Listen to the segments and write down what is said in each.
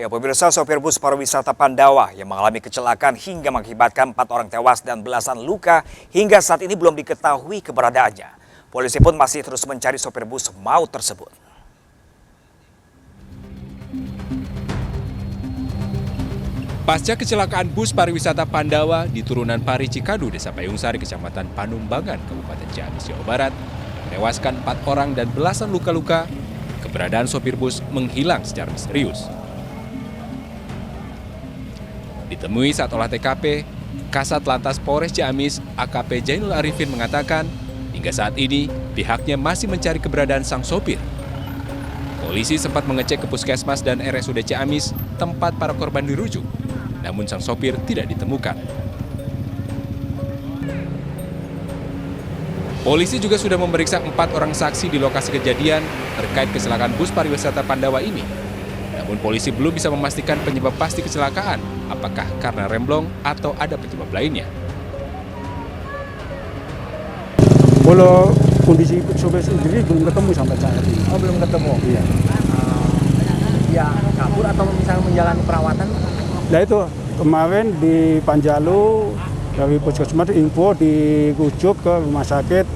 Ya, pemirsa, sopir bus pariwisata Pandawa yang mengalami kecelakaan hingga mengakibatkan 4 orang tewas dan belasan luka hingga saat ini belum diketahui keberadaannya. Polisi pun masih terus mencari sopir bus maut tersebut. Pasca kecelakaan bus pariwisata Pandawa di turunan Pari Cikadu, Desa Payungsari, Kecamatan Panumbangan, Kabupaten Ciamis, Jawa Barat, menewaskan 4 orang dan belasan luka-luka, keberadaan sopir bus menghilang secara misterius. Ditemui saat olah TKP, Kasat Lantas Polres Ciamis AKP Jainul Arifin mengatakan, hingga saat ini pihaknya masih mencari keberadaan sang sopir. Polisi sempat mengecek ke Puskesmas dan RSUD Ciamis, tempat para korban dirujuk, namun sang sopir tidak ditemukan. Polisi juga sudah memeriksa 4 orang saksi di lokasi kejadian terkait kecelakaan bus pariwisata Pandawa ini. Namun polisi belum bisa memastikan penyebab pasti kecelakaan, apakah karena remblong atau ada penyebab lainnya. Kalau kondisi sopir sendiri belum ketemu sampai saat ini. Oh, belum ketemu? Iya. Ya kabur atau misalnya menjalani perawatan? Nah itu kemarin di Panjalu dari Puskesmas info dirujuk ke rumah sakit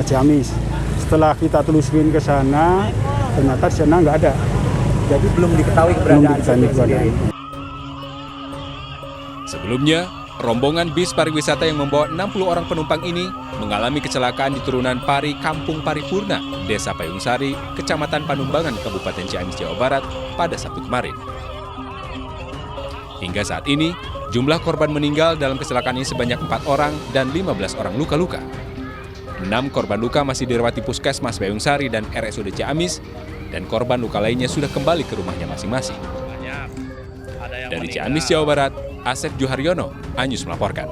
Ciamis. Setelah kita telusurin ke sana, ternyata di sana nggak ada. Jadi belum diketahui keberadaan sopir sendiri. Sebelumnya, rombongan bis pariwisata yang membawa 60 orang penumpang ini mengalami kecelakaan di turunan Pari Kampung Paripurna, Desa Payungsari, Kecamatan Panumbangan, Kabupaten Ciamis, Jawa Barat pada Sabtu kemarin. Hingga saat ini, jumlah korban meninggal dalam kecelakaan ini sebanyak 4 orang dan 15 orang luka-luka. 6 korban luka masih dirawat di Puskesmas Payungsari dan RSUD Ciamis, dan korban luka lainnya sudah kembali ke rumahnya masing-masing. Dari Ciamis, Jawa Barat, Asep Juharyono, Anyus melaporkan.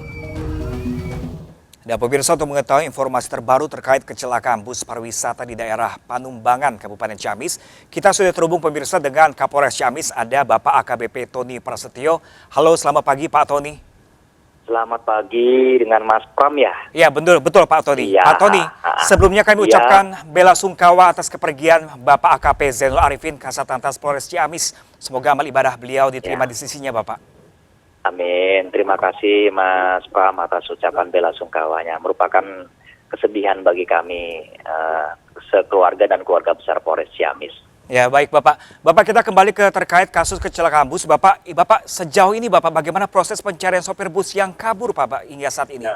Dan pemirsa, untuk mengetahui informasi terbaru terkait kecelakaan bus pariwisata di daerah Panumbangan, Kabupaten Ciamis, kita sudah terhubung pemirsa dengan Kapolres Ciamis, ada Bapak AKBP Tony Prasetyo. Halo, selamat pagi Pak Tony. Selamat pagi dengan Mas Pram ya? Ya, betul Pak Tony. Ya. Pak Tony, sebelumnya kami ucapkan bela sungkawa atas kepergian Bapak AKP Zainul Arifin, Kasat Lantas Polres Ciamis. Semoga amal ibadah beliau diterima di sisinya, Bapak. Amin. Terima kasih Mas Pram atas ucapan bela sungkawanya. Merupakan kesedihan bagi kami sekeluarga dan keluarga besar Polres Ciamis. Ya, baik Bapak. Bapak, kita kembali ke terkait kasus kecelakaan bus. Bapak sejauh ini Bapak bagaimana proses pencarian sopir bus yang kabur Bapak hingga saat ini?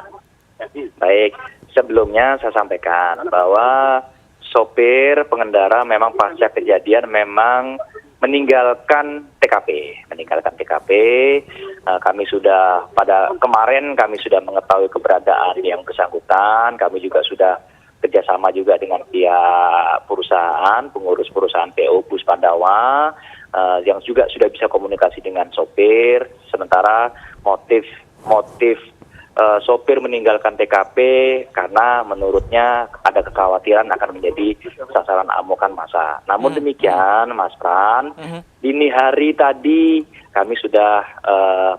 Baik, sebelumnya saya sampaikan bahwa sopir pengendara memang pasca kejadian memang meninggalkan TKP. Kami sudah kemarin kami sudah mengetahui keberadaan yang bersangkutan. Kami juga sudah kerjasama juga dengan pihak perusahaan, pengurus perusahaan PO Bus Pandawa, yang juga sudah bisa komunikasi dengan sopir. Sementara motif sopir meninggalkan TKP karena menurutnya ada kekhawatiran akan menjadi sasaran amukan massa. Namun demikian, Mas Pran, dini hari tadi kami sudah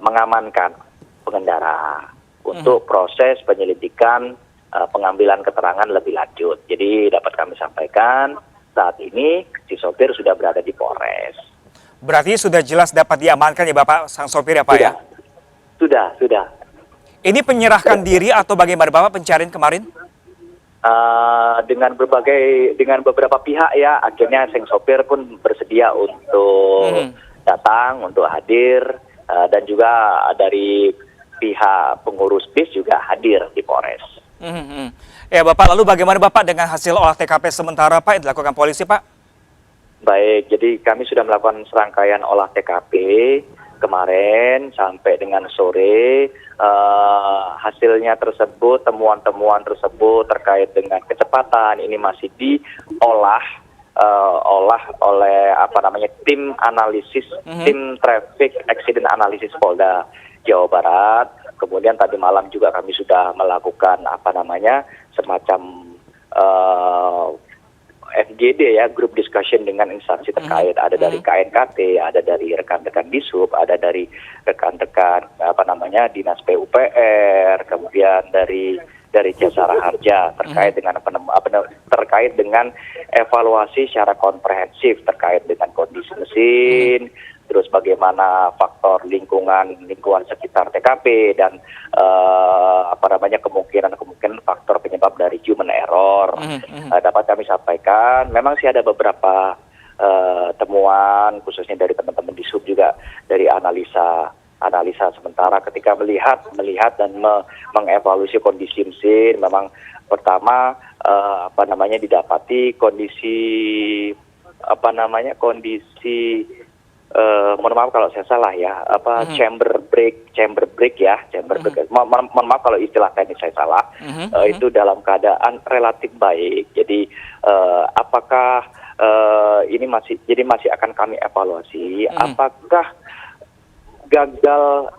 mengamankan pengendara untuk proses penyelidikan, pengambilan keterangan lebih lanjut. Jadi dapat kami sampaikan saat ini si sopir sudah berada di Polres. Berarti sudah jelas dapat diamankan ya Bapak sang sopir ya Pak ya? Sudah. Ini penyerahkan diri atau bagaimana Bapak pencarian kemarin? Dengan beberapa pihak ya, akhirnya sang sopir pun bersedia untuk datang, untuk hadir, dan juga dari pihak pengurus bis juga hadir di Polres. Ya Bapak, lalu bagaimana Bapak dengan hasil olah TKP sementara Pak yang dilakukan polisi Pak? Baik, jadi kami sudah melakukan serangkaian olah TKP kemarin sampai dengan sore. Hasilnya tersebut, temuan-temuan tersebut terkait dengan kecepatan ini masih diolah oleh tim analisis, tim traffic accident analysis Polda Jawa Barat. Kemudian tadi malam juga kami sudah melakukan semacam FGD ya, group discussion dengan instansi terkait. Ada dari KNKT, ada dari rekan-rekan Dishub, ada dari rekan-rekan Dinas PUPR, kemudian dari Jasara Harja terkait dengan evaluasi secara komprehensif terkait dengan kondisi mesin, terus bagaimana faktor lingkungan sekitar TKP dan kemungkinan faktor penyebab dari human error. Dapat kami sampaikan, memang sih ada beberapa temuan khususnya dari teman-teman di sub juga dari analisa sementara ketika melihat dan mengevaluasi kondisi mesin. Memang pertama didapati kondisi mohon maaf kalau saya salah ya, chamber break. Mohon maaf kalau istilah teknis saya salah. Itu dalam keadaan relatif baik. Jadi apakah ini masih akan kami evaluasi apakah gagal,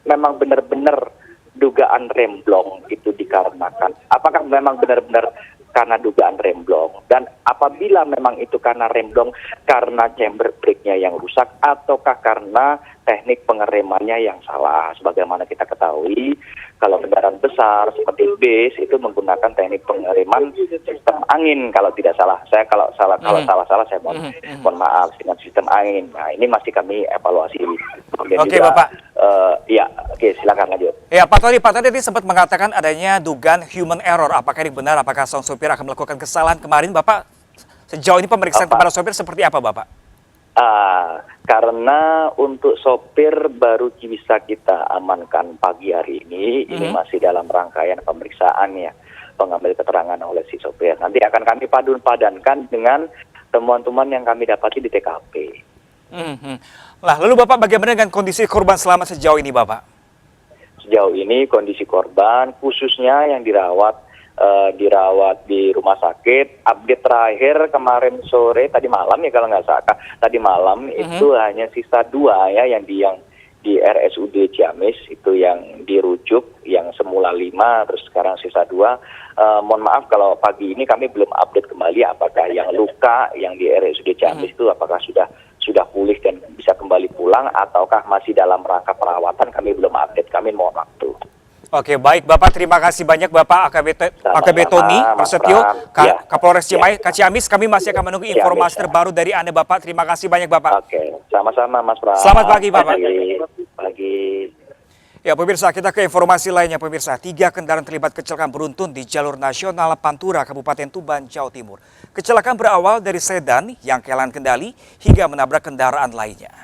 memang benar-benar dugaan remblong itu dikarenakan, apakah memang benar-benar karena dugaan remblong, dan apabila memang itu karena remblong karena chamber brake-nya yang rusak ataukah karena teknik pengeremannya yang salah. Sebagaimana kita ketahui kalau kendaraan besar seperti bis itu menggunakan teknik pengereman sistem angin kalau tidak salah. Kalau salah saya mohon maaf, dengan sistem angin. Nah, ini masih kami evaluasi. Oke, Bapak. Silakan lanjut. Ya, Pak Tony tadi sempat mengatakan adanya dugaan human error. Apakah ini benar? Apakah sang sopir akan melakukan kesalahan kemarin, Bapak? Sejauh ini pemeriksaan kepada sopir seperti apa, Bapak? Karena untuk sopir baru bisa kita amankan pagi hari ini. Ini masih dalam rangkaian pemeriksaan ya, pengambil keterangan oleh si sopir. Nanti akan kami padankan dengan temuan-temuan yang kami dapati di TKP. Lah, lalu Bapak bagaimana dengan kondisi korban selamat sejauh ini, Bapak? Sejauh ini kondisi korban khususnya yang dirawat di rumah sakit. Update terakhir kemarin sore, tadi malam ya kalau nggak salah, tadi malam itu hanya sisa 2 ya yang di RSUD Ciamis itu yang dirujuk, yang semula 5 terus sekarang sisa 2. Mohon maaf kalau pagi ini kami belum update kembali apakah yang luka yang di RSUD Ciamis itu apakah sudah pulih dan bisa kembali pulang ataukah masih dalam rangka perawatan. Kami belum update, kami mohon waktu. Oke, baik Bapak, terima kasih banyak Bapak AKB Tony Prasetyo, Kapolres Ciamis. Kami masih akan menunggu informasi terbaru dari Anda, Bapak. Terima kasih banyak, Bapak. Oke, sama-sama Mas Pram. Selamat pagi, Bapak. Pagi. Ya, pemirsa, kita ke informasi lainnya, pemirsa. 3 kendaraan terlibat kecelakaan beruntun di jalur nasional Pantura, Kabupaten Tuban, Jawa Timur. Kecelakaan berawal dari sedan yang kehilangan kendali hingga menabrak kendaraan lainnya.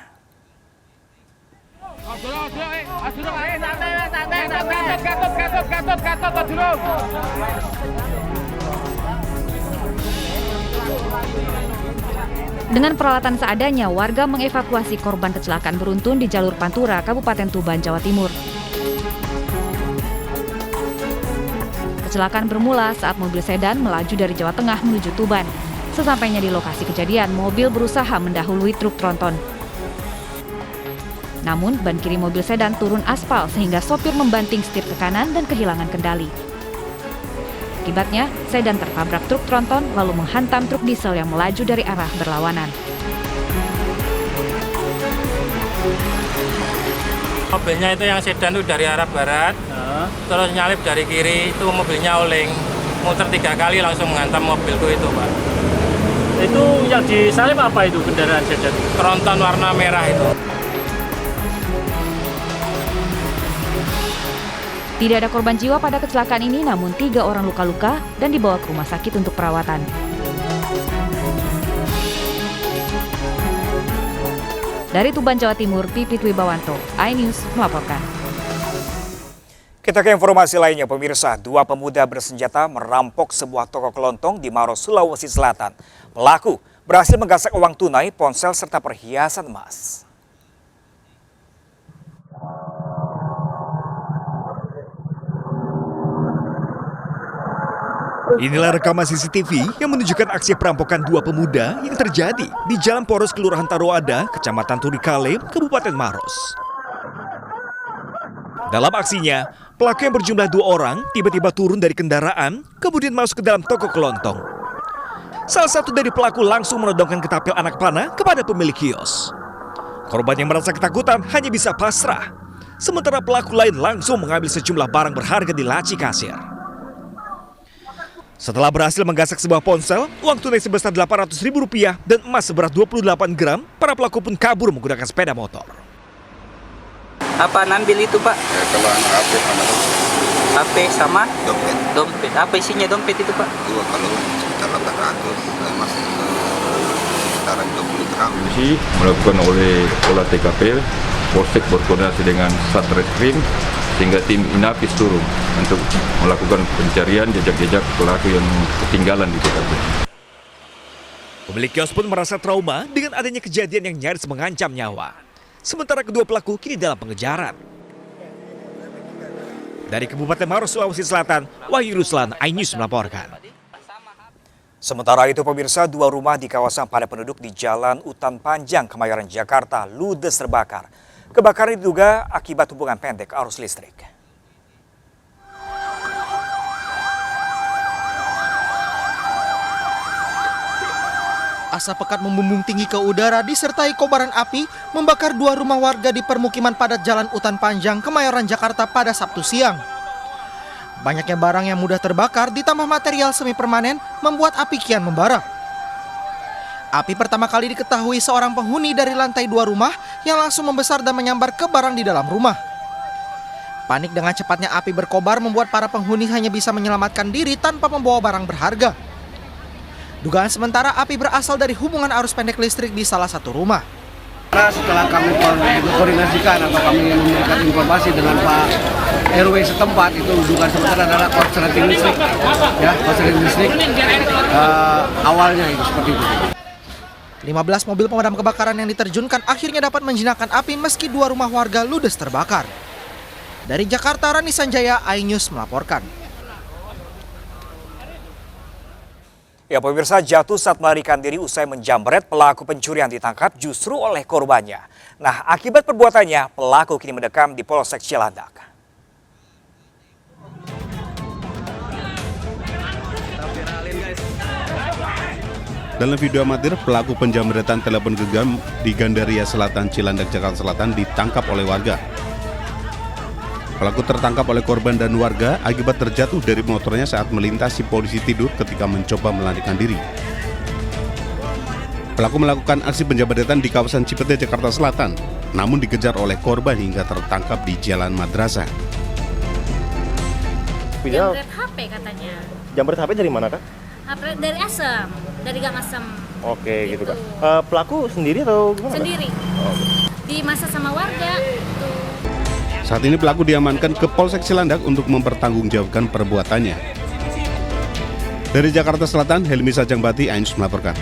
Dengan peralatan seadanya, warga mengevakuasi korban kecelakaan beruntun di jalur Pantura, Kabupaten Tuban, Jawa Timur. Kecelakaan bermula saat mobil sedan melaju dari Jawa Tengah menuju Tuban. Sesampainya di lokasi kejadian, mobil berusaha mendahului truk tronton. Namun, ban kiri mobil sedan turun aspal sehingga sopir membanting setir ke kanan dan kehilangan kendali. Akibatnya, sedan tertabrak truk tronton lalu menghantam truk diesel yang melaju dari arah berlawanan. Mobilnya itu yang sedan itu dari arah barat, terus nyalip dari kiri, itu mobilnya oleng, muter 3 kali langsung menghantam mobilku itu, Pak. Itu yang disalip apa itu kendaraan sedan? Tronton warna merah itu. Tidak ada korban jiwa pada kecelakaan ini, namun 3 orang luka-luka dan dibawa ke rumah sakit untuk perawatan. Dari Tuban, Jawa Timur, Pipit Wibawanto, iNews melaporkan. Kita ke informasi lainnya, pemirsa. 2 pemuda bersenjata merampok sebuah toko kelontong di Maros, Sulawesi Selatan. Pelaku berhasil menggasak uang tunai, ponsel, serta perhiasan emas. Inilah rekaman CCTV yang menunjukkan aksi perampokan 2 pemuda yang terjadi di Jalan Poros Kelurahan Taruada, Kecamatan Turikale, Kabupaten Maros. Dalam aksinya, pelaku yang berjumlah 2 orang tiba-tiba turun dari kendaraan, kemudian masuk ke dalam toko kelontong. Salah satu dari pelaku langsung menodongkan ketapel anak panah kepada pemilik kios. Korban yang merasa ketakutan hanya bisa pasrah, sementara pelaku lain langsung mengambil sejumlah barang berharga di laci kasir. Setelah berhasil menggasak sebuah ponsel, uang tunai sebesar Rp800.000 dan emas seberat 28 gram para pelaku pun kabur menggunakan sepeda motor. Apa ambil itu, Pak? Kalau HP sama HP sama dompet. dompet. Apa isinya dompet itu, Pak? Dua kalau sekitar 800, masih sekitaran 20 gram. Polisi melakukan oleh olah TKP, Polsek berkoordinasi dengan Satreskrim sehingga tim Inafis turun untuk melakukan pencarian jejak-jejak pelaku yang ketinggalan di TKP. Pemilik kios pun merasa trauma dengan adanya kejadian yang nyaris mengancam nyawa. Sementara kedua pelaku kini dalam pengejaran. Dari Kabupaten Maros, Sulawesi Selatan, Wahyu Ruslan, iNews melaporkan. Sementara itu pemirsa, 2 rumah di kawasan padat penduduk di Jalan Utan Panjang, Kemayoran, Jakarta ludes terbakar. Kebakaran diduga akibat hubungan pendek arus listrik. Asap pekat membumbung tinggi ke udara disertai kobaran api membakar 2 rumah warga di permukiman padat Jalan Utan Panjang, Kemayoran, Jakarta pada Sabtu siang. Banyaknya barang yang mudah terbakar ditambah material semi permanen membuat api kian membara. Api pertama kali diketahui seorang penghuni dari lantai 2 rumah yang langsung membesar dan menyambar ke barang di dalam rumah. Panik dengan cepatnya api berkobar membuat para penghuni hanya bisa menyelamatkan diri tanpa membawa barang berharga. Dugaan sementara api berasal dari hubungan arus pendek listrik di salah satu rumah. Setelah kami koordinasikan atau kami memberikan informasi dengan Pak RW setempat, itu dugaan sementara adalah korsleting listrik, ya korsleting listrik awalnya itu seperti itu. 15 mobil pemadam kebakaran yang diterjunkan akhirnya dapat menjinakkan api meski 2 rumah warga ludes terbakar. Dari Jakarta, Rani Sanjaya, iNews melaporkan. Ya pemirsa, jatuh saat melarikan diri usai menjamret, pelaku pencurian ditangkap justru oleh korbannya. Nah, akibat perbuatannya, pelaku kini mendekam di Polsek Cilandak. Dalam video amatir, pelaku penjamretan telepon genggam di Gandaria Selatan, Cilandak, Jakarta Selatan ditangkap oleh warga. Pelaku tertangkap oleh korban dan warga akibat terjatuh dari motornya saat melintasi polisi tidur ketika mencoba melarikan diri. Pelaku melakukan aksi penjamretan di kawasan Cipete, Jakarta Selatan, namun dikejar oleh korban hingga tertangkap di Jalan Madrasah. Jambret HP katanya. Jambret HP dari mana, Kak? Dari Asem, dari Gang Asem. Oke, gitu Kak. Pelaku sendiri atau gimana? Sendiri. Dimasak sama warga. Gitu. Saat ini pelaku diamankan ke Polsek Cilandak untuk mempertanggungjawabkan perbuatannya. Dari Jakarta Selatan, Helmi Sajangbati, iNews melaporkan.